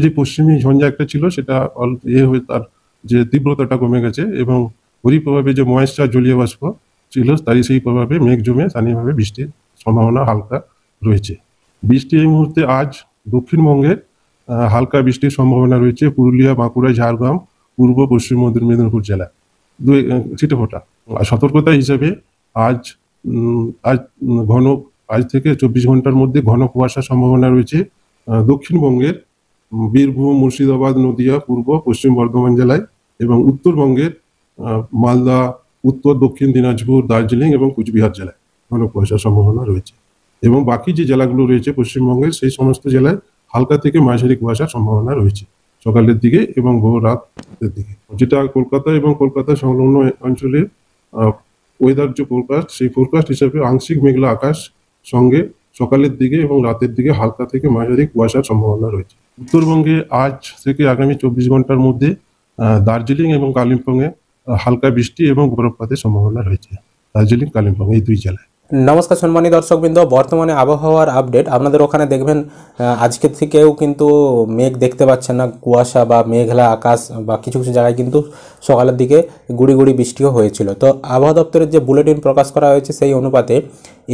যে পশ্চিমী ঝঞ্ঝা একটা ছিল সেটা হয়ে তার যে তীব্রতাটা কমে গেছে এবং ওরই প্রভাবে যে ময়েশ্চার জলীয় বাষ্প ছিল তাই সেই প্রভাবে মেঘ জমে স্থানীয়ভাবে বৃষ্টির সম্ভাবনা হালকা রয়েছে। বৃষ্টি এই মুহূর্তে আজ দক্ষিণবঙ্গে হালকা বৃষ্টির সম্ভাবনা রয়েছে পুরুলিয়া, বাঁকুড়া, ঝাড়গ্রাম, পূর্ব পশ্চিম মেদিনীপুর জেলায় ছিটেফোঁটা। আর সতর্কতা হিসেবে আজ আজ ঘন আজ থেকে 24 ঘন্টার মধ্যে ঘন কুয়াশার সম্ভাবনা রয়েছে দক্ষিণবঙ্গের বীরভূম, মুর্শিদাবাদ, নদিয়া, পূর্ব পশ্চিম বর্ধমান জেলায় এবং উত্তরবঙ্গের মালদা, উত্তর দক্ষিণ দিনাজপুর, দার্জিলিং এবং কুচবিহার জেলায় ঘন কুয়াশার সম্ভাবনা রয়েছে। এবং বাকি যে জেলাগুলো রয়েছে পশ্চিমবঙ্গের সেই সমস্ত জেলায় হালকা থেকে মাঝারি কুয়াশার সম্ভাবনা রয়েছে সকালের দিকে এবং ভোর রাতের দিকে। যেটা কলকাতা এবং কলকাতা সংলগ্ন অঞ্চলের ওয়েদার যে ফোরকাস্ট, সেই ফোরকাস্ট হিসাবে আংশিক মেঘলা আকাশ সঙ্গে সকালের দিকে এবং রাতের দিকে হালকা থেকে মাঝারি কুয়াশার সম্ভাবনা রয়েছে। উত্তরবঙ্গে আজ থেকে আগামী 24 ঘন্টার মধ্যে দার্জিলিং এবং কালিম্পংয়ে হালকা বৃষ্টি এবং বরফপাতের সম্ভাবনা রয়েছে। দার্জিলিং, কালিম্পং এই দুই জেলায়। নমস্কার সম্মানী দর্শকবৃন্দ, বর্তমানে আবহাওয়ার আপডেট আপনাদের ওখানে দেখবেন আজকে থেকেও কিন্তু মেঘ দেখতে পাচ্ছেন না, কুয়াশা বা মেঘলা আকাশ বা কিছু কিছু জায়গায় কিন্তু সকালের দিকে গুড়ি গুড়ি বৃষ্টিও হয়েছিল। তো আবহাওয়া দপ্তরের যে বুলেটিন প্রকাশ করা হয়েছে সেই অনুপাতে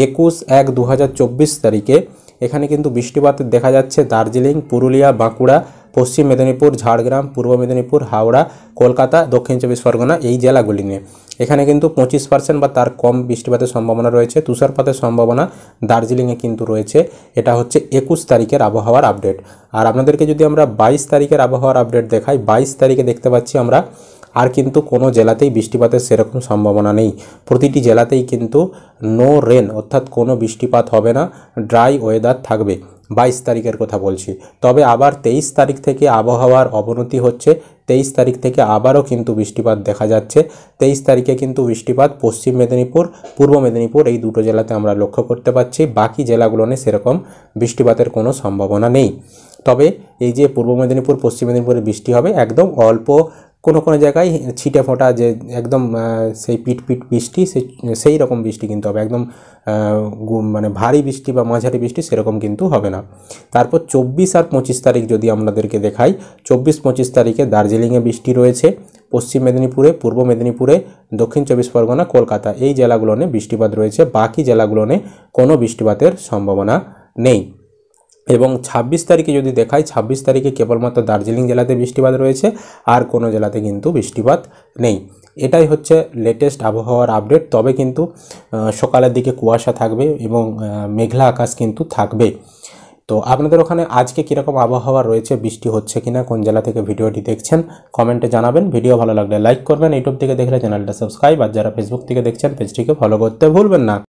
21/1/2024 তারিখে এখানে কিন্তু বৃষ্টিপাত দেখা যাচ্ছে দার্জিলিং, পুরুলিয়া, বাঁকুড়া, পশ্চিম মেদিনীপুর, ঝাড়গ্রাম, পূর্ব মেদিনীপুর, হাওড়া, কলকাতা, দক্ষিণ চব্বিশ পরগনা এই জেলাগুলি নিয়ে। এখানে কিন্তু 25% বা তার কম বৃষ্টিপাতের সম্ভাবনা রয়েছে। তুষারপাতের সম্ভাবনা দার্জিলিংয়ে কিন্তু রয়েছে। এটা হচ্ছে 21 তারিখের আবহাওয়ার আপডেট। আর আপনাদেরকে যদি আমরা 22 তারিখের আবহাওয়ার আপডেট দেখাই, 22 তারিখে দেখতে পাচ্ছি আমরা আর কিন্তু কোনো জেলাতেই বৃষ্টিপাতের সেরকম সম্ভাবনা নেই। প্রতিটি জেলাতেই কিন্তু নো রেন অর্থাৎ কোনো বৃষ্টিপাত হবে না, ড্রাই ওয়েদার থাকবে। 22 তারিখের কথা বলছি। তবে আবার 23 তারিখ থেকে আবহাওয়ার অবনতি হচ্ছে। 23 তারিখ থেকে আবারও কিন্তু বৃষ্টিপাত দেখা যাচ্ছে। 23 তারিখে কিন্তু বৃষ্টিপাত পশ্চিম মেদিনীপুর, পূর্ব মেদিনীপুর এই দুটো জেলাতে আমরা লক্ষ্য করতে পারছি। বাকি জেলাগুলোনে সেরকম বৃষ্টিপাতের কোনো সম্ভাবনা নেই। তবে এই যে পূর্ব মেদিনীপুর, পশ্চিম মেদিনীপুরে বৃষ্টি হবে একদম অল্প, কোনো কোনো জায়গায় ছিটে ফোঁটা যে একদম সেই পিট বৃষ্টি সেই রকম বৃষ্টি কিন্তু হবে, একদম মানে ভারী বৃষ্টি বা মাঝারি বৃষ্টি সেরকম কিন্তু হবে না। তারপর 24 আর 25 তারিখ যদি আপনাদেরকে দেখাই, 24-25 তারিখে দার্জিলিংয়ে বৃষ্টি রয়েছে, পশ্চিম মেদিনীপুরে, পূর্ব মেদিনীপুরে, দক্ষিণ চব্বিশ পরগনা, কলকাতা এই জেলাগুলোনে বৃষ্টিপাত রয়েছে। বাকি জেলাগুলোনে কোনো বৃষ্টিপাতের সম্ভাবনা নেই। এবং 26 তারিখে যদি দেখাই, 26 তারিখে কেবলমাত্র দার্জিলিং জেলাতে বৃষ্টিপাত রয়েছে, আর কোনো জেলাতে কিন্তু বৃষ্টিপাত নেই। এটাই হচ্ছে লেটেস্ট আবহাওয়ার আপডেট। তবে কিন্তু সকালের দিকে কুয়াশা থাকবে এবং মেঘলা আকাশ কিন্তু থাকবে। তো আপনাদের ওখানে আজকে কীরকম আবহাওয়া রয়েছে, বৃষ্টি হচ্ছে কিনা, কোন জেলা থেকে ভিডিওটি দেখছেন কমেন্টে জানাবেন। ভিডিও ভালো লাগলে লাইক করবেন, ইউটিউব থেকে দেখলে চ্যানেলটা সাবস্ক্রাইব, আর যারা ফেসবুক থেকে দেখছেন পেজটিকে ফলো করতে ভুলবেন না।